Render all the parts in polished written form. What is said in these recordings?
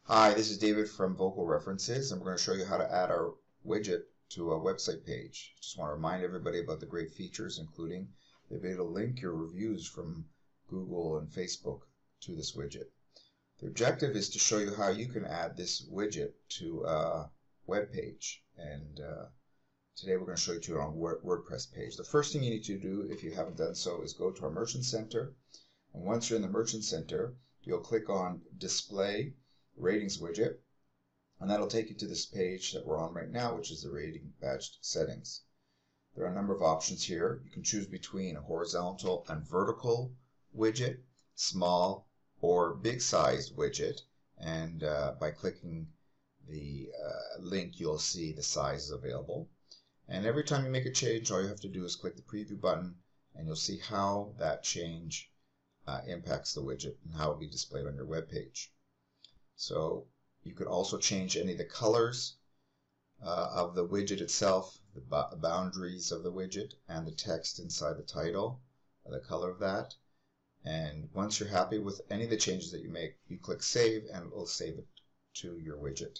Hi, this is David from Vocalreferences, and we're going to show you how to add our widget to a website page. Just want to remind everybody about the great features, including the ability to link your reviews from Google and Facebook to this widget. The objective is to show you how you can add this widget to a web page, and today we're going to show you to on WordPress page. The first thing you need to do, if you haven't done so, is go to our Merchant Center, and once you're in the Merchant Center, you'll click on Display Ratings Widget, and that'll take you to this page that we're on right now, which is the rating badged settings. There are a number of options here. You can choose between a horizontal and vertical widget, small or big sized widget, and by clicking the link you'll see the sizes available. And every time you make a change, all you have to do is click the preview button, and you'll see how that change impacts the widget and how it will be displayed on your web page. So you could also change any of the colors of the widget itself, the boundaries of the widget, and the text inside the title, the color of that. And once you're happy with any of the changes that you make, you click Save, and it will save it to your widget.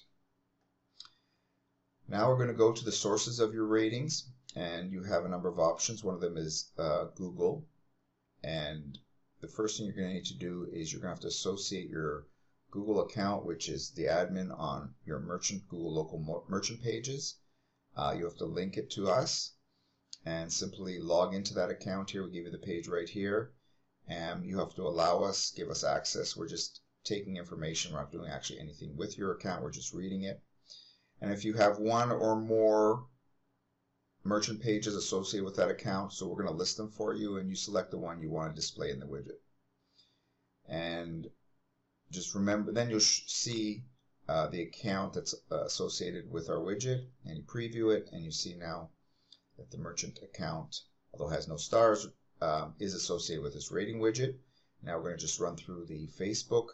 Now we're going to go to the sources of your ratings, and you have a number of options. One of them is Google, and the first thing you're going to need to do is you're going to have to associate your Google account, which is the admin on your Google local merchant pages. You have to link it to us and simply log into that account here. We give you the page right here, and you have to allow us, give us access. We're just taking information. We're not doing actually anything with your account. We're just reading it. And if you have one or more merchant pages associated with that account, so we're going to list them for you, and you select the one you want to display in the widget. And just remember, then you'll see the account that's associated with our widget, and you preview it, and you see now that the merchant account, although it has no stars, is associated with this rating widget. Now we're going to just run through the Facebook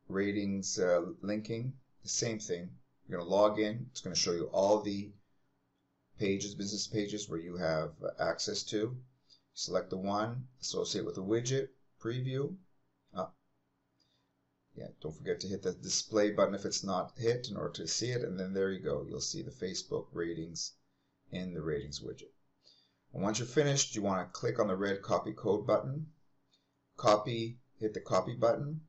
ratings linking. The same thing. You're going to log in. It's going to show you all the pages, business pages, where you have access to. Select the one associated with the widget, preview. Yeah, don't forget to hit the display button if it's not hit in order to see it, and then there you go. You'll see the Facebook ratings in the ratings widget. And once you're finished, you want to click on the red copy code button. Hit the copy button,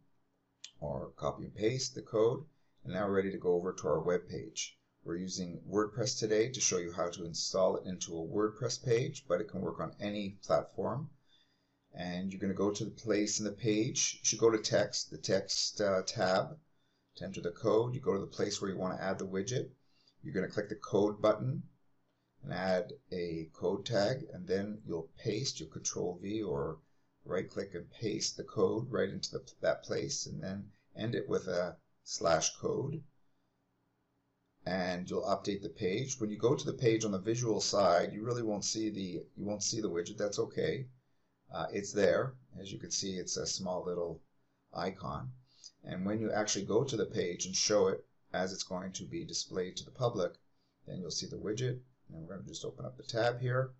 or copy and paste the code, and now we're ready to go over to our web page. We're using WordPress today to show you how to install it into a WordPress page, but it can work on any platform. And you're going to go to the place in the page. You should go to text, the text tab, to enter the code. You go to the place where you want to add the widget. You're going to click the code button and add a code tag, and then you'll paste. You'll Control V or right click and paste the code right into that place, and then end it with a /code. And you'll update the page. When you go to the page on the visual side, you really won't see the widget. That's okay. It's there. As you can see, it's a small little icon. And when you actually go to the page and show it as it's going to be displayed to the public, then you'll see the widget. And we're going to just open up the tab here.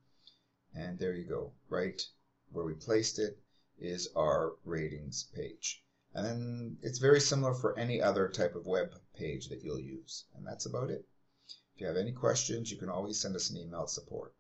And there you go. Right where we placed it is our ratings page. And then it's very similar for any other type of web page that you'll use. And that's about it. If you have any questions, you can always send us an email at support.